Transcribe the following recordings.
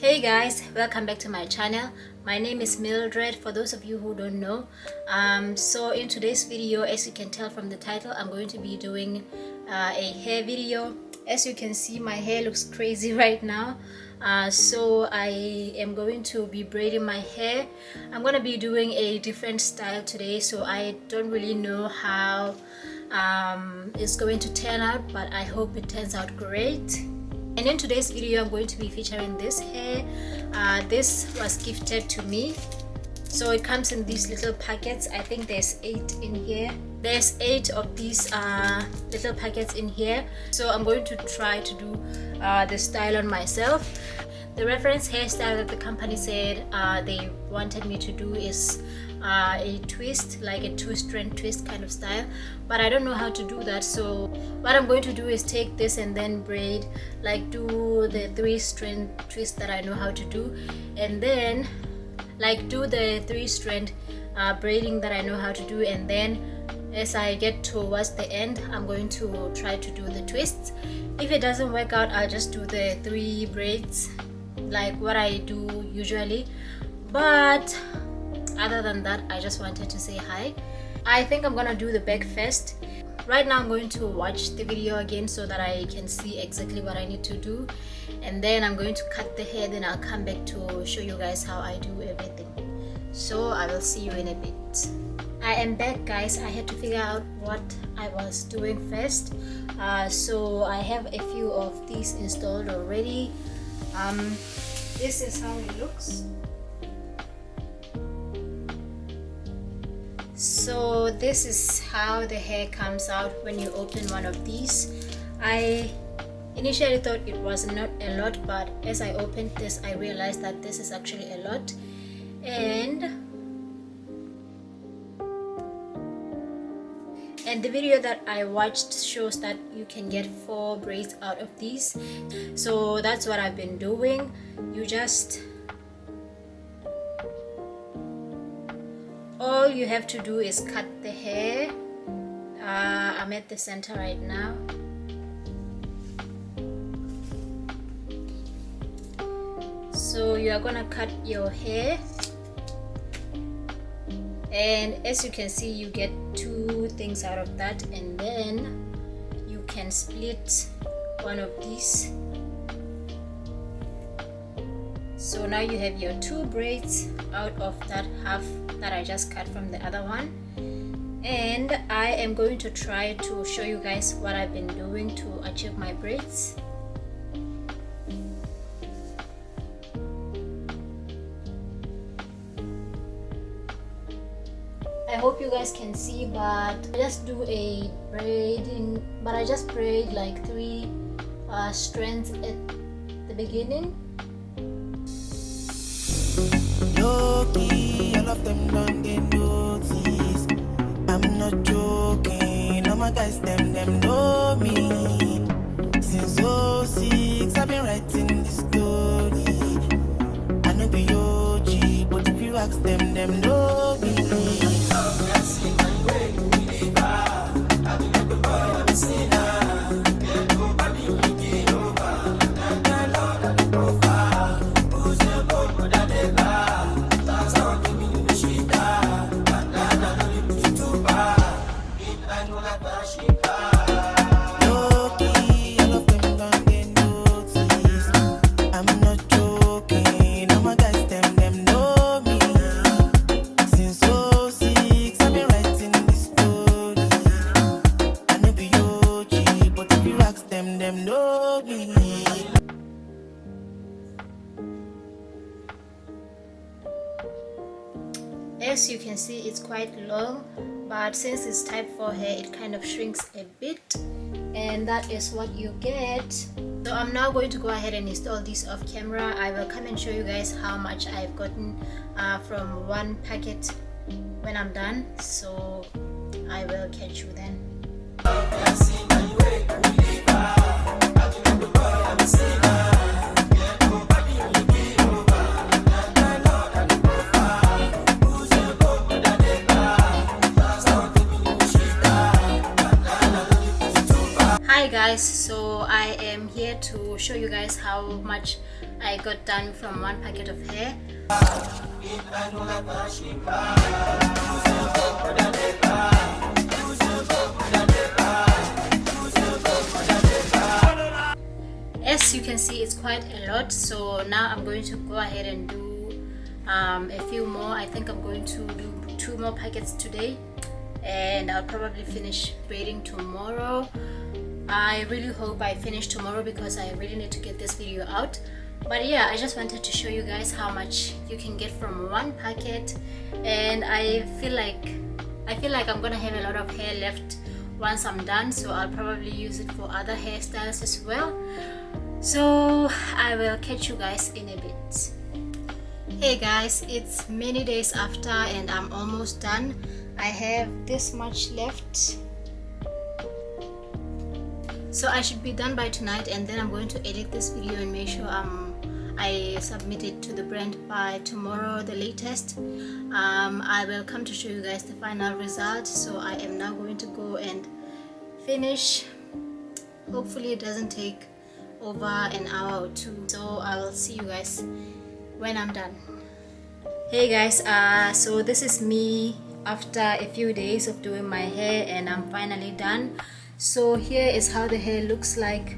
Hey guys, welcome back to my channel. My name is Mildred, for those of you who don't know. So in today's video, as you can tell from the title, I'm going to be doing a hair video. As you can see, my hair looks crazy right now. So I am going to be braiding my hair. I'm going to be doing a different style today, so I don't really know how it's going to turn out, but I hope it turns out great. And in today's video, I'm going to be featuring this hair. This was gifted to me, so it comes in these little packets. I think there's 8 in here. There's 8 of these little packets in here, so I'm going to try to do the style on myself. The reference hairstyle that the company said they wanted me to do is a twist, like a 2-strand twist kind of style, but I don't know how to do that. So what I'm going to do is take this and then braid, like do the 3-strand twist that I know how to do, and then like do the 3-strand braiding that I know how to do, and then as I get towards the end, I'm going to try to do the twists. If it doesn't work out, I'll just do the 3 braids like what I do usually. But other than that, I just wanted to say hi. I think I'm gonna do the back first. Right now I'm going to watch the video again so that I can see exactly what I need to do, and then I'm going to cut the hair, then I'll come back to show you guys how I do everything. So I will see you in a bit. I am back, guys. I had to figure out what I was doing first. So I have a few of these installed already. This is how it looks. So this is how the hair comes out when you open one of these. I initially thought it was not a lot, but as I opened this, I realized that this is actually a lot. And the video that I watched shows that you can get 4 braids out of these. So that's what I've been doing. All you have to do is cut the hair. I'm at the center right now. So you are gonna cut your hair, and as you can see, you get 2 things out of that, and then you can split one of these. So now you have your 2 braids out of that half that I just cut from the other one. And I am going to try to show you guys what I've been doing to achieve my braids. I hope you guys can see, but I just do a braiding, but I just braid like 3 strands at the beginning. Low-key, all of them don't get notice. I'm not joking, all my guys, them know me. Since '06, I've been writing this story. I know be OG, but if you ask them know me. As you can see, it's quite long, but since it's type 4 hair, it kind of shrinks a bit, and that is what you get. So I'm now going to go ahead and install these off camera. I will come and show you guys how much I've gotten from one packet when I'm done. So I will catch you then. Hi guys, so I am here to show you guys how much I got done from one packet of hair. As you can see, it's quite a lot, so now I'm going to go ahead and do a few more. I think I'm going to do 2 more packets today, and I'll probably finish braiding tomorrow. I really hope I finish tomorrow because I really need to get this video out. But yeah, I just wanted to show you guys how much you can get from one packet, and I feel like I'm gonna have a lot of hair left once I'm done, so I'll probably use it for other hairstyles as well. So I will catch you guys in a bit. Hey guys, it's many days after and I'm almost done. I have this much left, so I should be done by tonight, and then I'm going to edit this video and make sure I submit it to the brand by tomorrow the latest. I will come to show you guys the final result. So I am now going to go and finish. Hopefully it doesn't take over an hour or 2, so I will see you guys when I'm done. Hey guys, so this is me after a few days of doing my hair, and I'm finally done. So here is how the hair looks like.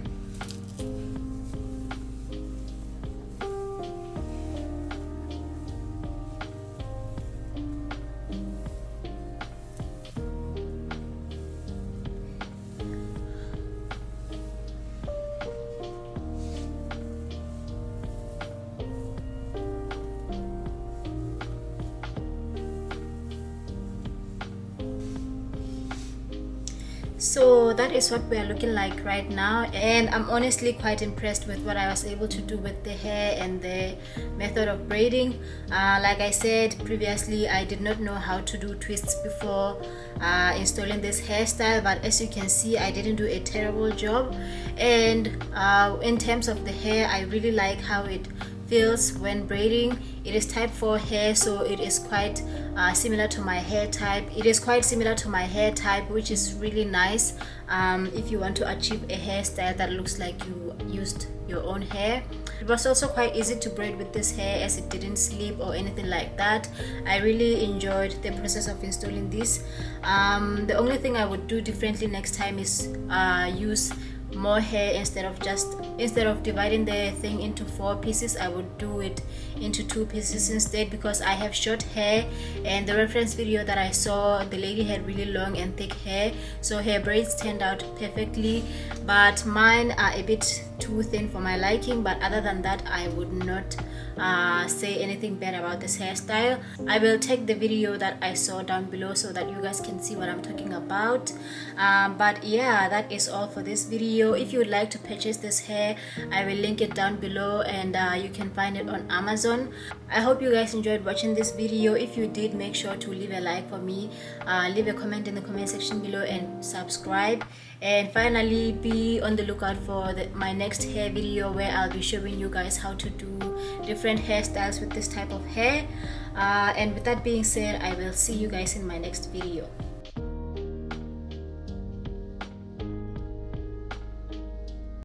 So that is what we are looking like right now, and I'm honestly quite impressed with what I was able to do with the hair and the method of braiding. Like I said previously, I did not know how to do twists before installing this hairstyle, but as you can see, I didn't do a terrible job. And in terms of the hair, I really like how it feels when braiding. It is type 4 hair, so it is quite similar to my hair type. It is quite similar to my hair type, which is really nice if you want to achieve a hairstyle that looks like you used your own hair. It was also quite easy to braid with this hair as it didn't slip or anything like that. I really enjoyed the process of installing this. The only thing I would do differently next time is use more hair instead of dividing the thing into 4 pieces. I would do it into 2 pieces instead, because I have short hair, and the reference video that I saw, the lady had really long and thick hair, so her braids turned out perfectly, but mine are a bit too thin for my liking. But other than that, I would not say anything bad about this hairstyle. I will take the video that I saw down below so that you guys can see what I'm talking about. But yeah, that is all for this video. If you would like to purchase this hair, I will link it down below, and you can find it on Amazon. I hope you guys enjoyed watching this video. If you did, make sure to leave a like for me, leave a comment in the comment section below, and subscribe. And finally, be on the lookout for my next hair video, where I'll be showing you guys how to do different hairstyles with this type of hair. And with that being said, I will see you guys in my next video.